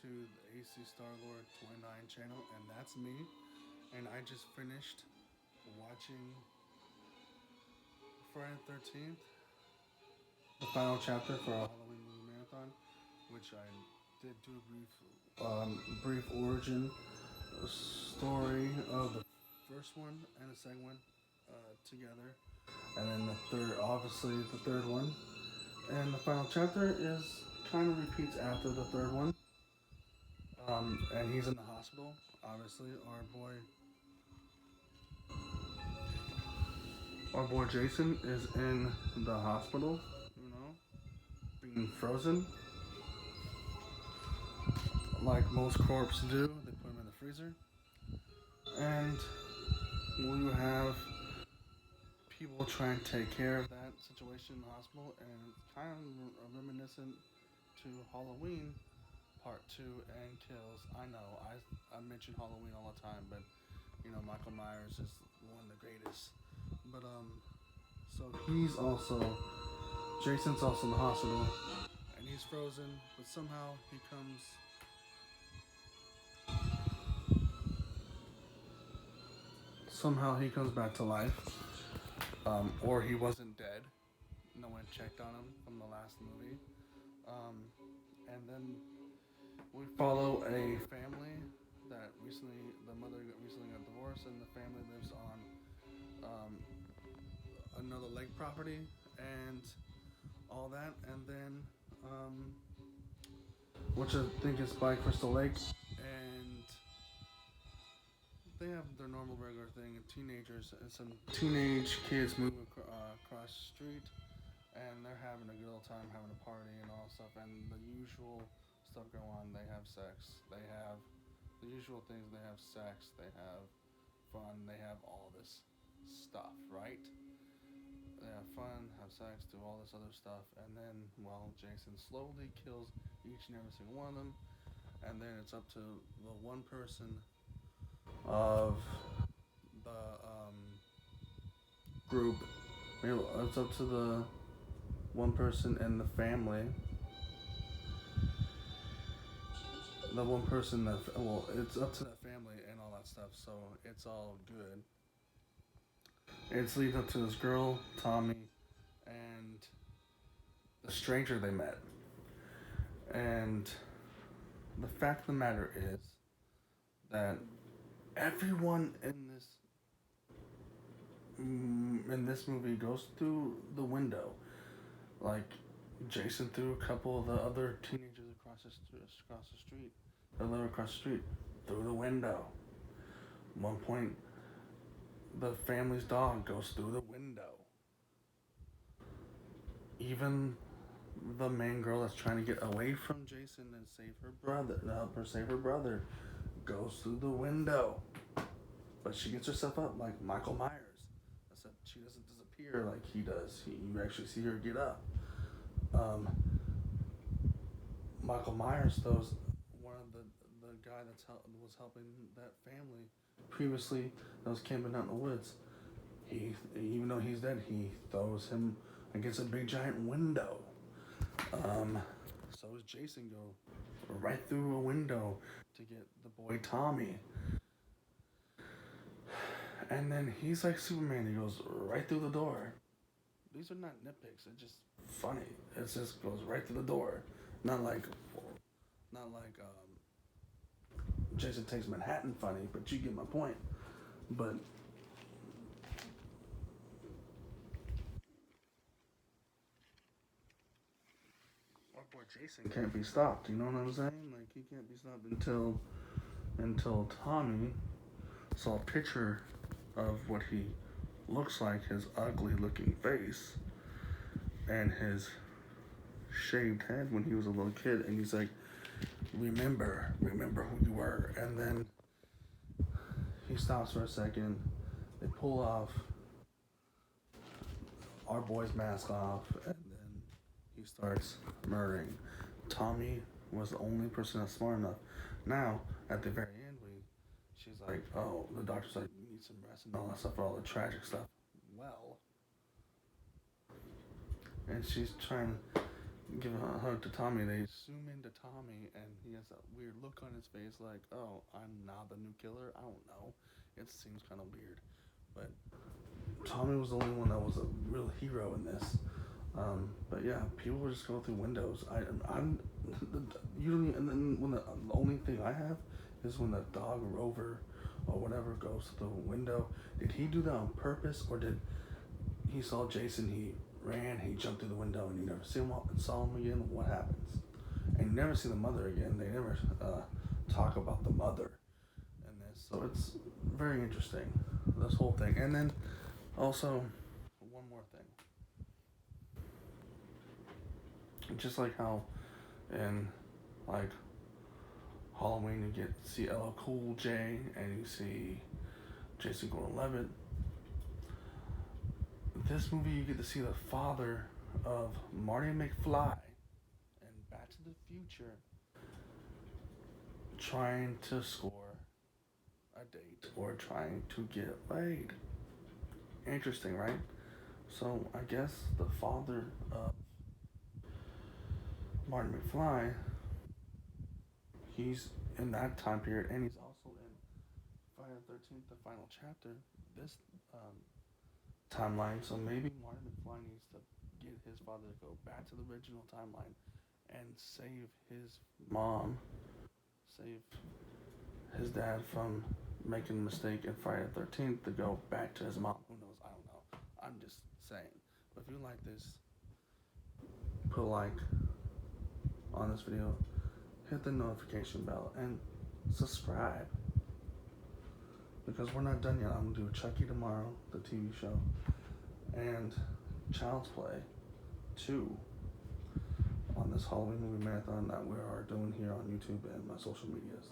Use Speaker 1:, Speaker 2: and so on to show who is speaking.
Speaker 1: to the AC Star Lord 29 channel, and that's me. And I just finished watching Friday the 13th, the final chapter for our Halloween movie marathon, which I did do a brief origin story of the first one and the second one together, and then the third, obviously the third one, and the final chapter is kind of repeats after the third one. And he's in the hospital. Obviously, our boy Jason is in the hospital. You know, being frozen, like most corpses do. They put him in the freezer, and we have people trying to take care of that situation in the hospital, and it's kind of reminiscent to Halloween Part Two and Kills. I know I mention Halloween all the time, but you know Michael Myers is one of the greatest. But so he's also Jason's also in the hospital, and he's frozen, but somehow he comes back to life, or he wasn't dead. No one checked on him from the last movie. Um, and then we follow a family that the mother recently got divorced, and the family lives on another lake property and all that. And then, which I think is by Crystal Lake, and they have their normal regular thing. Teenagers and some teenage kids move across the street, and they're having a good old time, having a party and all stuff, and the usual stuff go on. They have sex. They have the usual things. They have sex. They have fun. They have all this stuff, right? They have fun, have sex, do all this other stuff, and then, well, Jason slowly kills each and every single one of them, and then it's up to the one person of the group. It's up to the one person in the family. The one person that, well, it's up to that family and all that stuff, so it's all good. It's leading up to this girl, Tommy, and the stranger they met. And the fact of the matter is that everyone in this movie goes through the window. Like Jason threw a couple of the other teenagers across the street. They live across the street through the window. At one point, the family's dog goes through the window. Even the main girl that's trying to get away from Jason and save her brother, help her save her brother, goes through the window. But she gets herself up like Michael Myers. Except she doesn't disappear like he does. You actually see her get up. Um, Michael Myers, though, is one of the guy was helping that family previously that was camping out in the woods. He, even though he's dead, he throws him against a big giant window. So does Jason go right through a window to get the boy Tommy. And then he's like Superman. He goes right through the door. These are not nitpicks. It's just funny. It just goes right through the door. Not like, Jason Takes Manhattan funny, but you get my point. But our boy Jason can't be stopped. You know what I'm saying? Like he can't be stopped until Tommy saw a picture of what he looks like, his ugly looking face and his shaved head when he was a little kid, and he's like, remember who you were. And then he stops for a second. They pull off our boy's mask off, and then he starts murdering. Tommy was the only person that's smart enough. Now, at the very end, she's like, oh, the doctor's like, you need some rest and all that stuff, all the tragic stuff. Well, and she's trying give a hug to Tommy, they zoom into Tommy, and he has that weird look on his face, like, "Oh, I'm now the new killer." I don't know. It seems kind of weird, but Tommy was the only one that was a real hero in this. But yeah, people were just going through windows. I'm usually, and then when the only thing I have is when the dog Rover or whatever goes to the window. Did he do that on purpose, or did he saw Jason? He ran, he jumped through the window, and you never see him saw him again. What happens? And you never see the mother again. They never talk about the mother in this, so it's very interesting, this whole thing. And then also one more thing, just like how in like Halloween you get see LL Cool J and you see Jason Gordon-Levitt. This movie you get to see the father of Marty McFly in Back to the Future trying to score a date or trying to get laid. Interesting, right? So I guess the father of Marty McFly, he's in that time period, and he's also in Friday the 13th, the final chapter, this um, timeline. So maybe Marty McFly needs to get his father to go back to the original timeline and save his mom, save his dad from making a mistake in Friday the 13th to go back to his mom. Who knows? I don't know. I'm just saying. But if you like this, put a like on this video, hit the notification bell, and subscribe. Because we're not done yet. I'm gonna do Chucky tomorrow, the TV show, and Child's Play 2 on this Halloween movie marathon that we are doing here on YouTube and my social medias.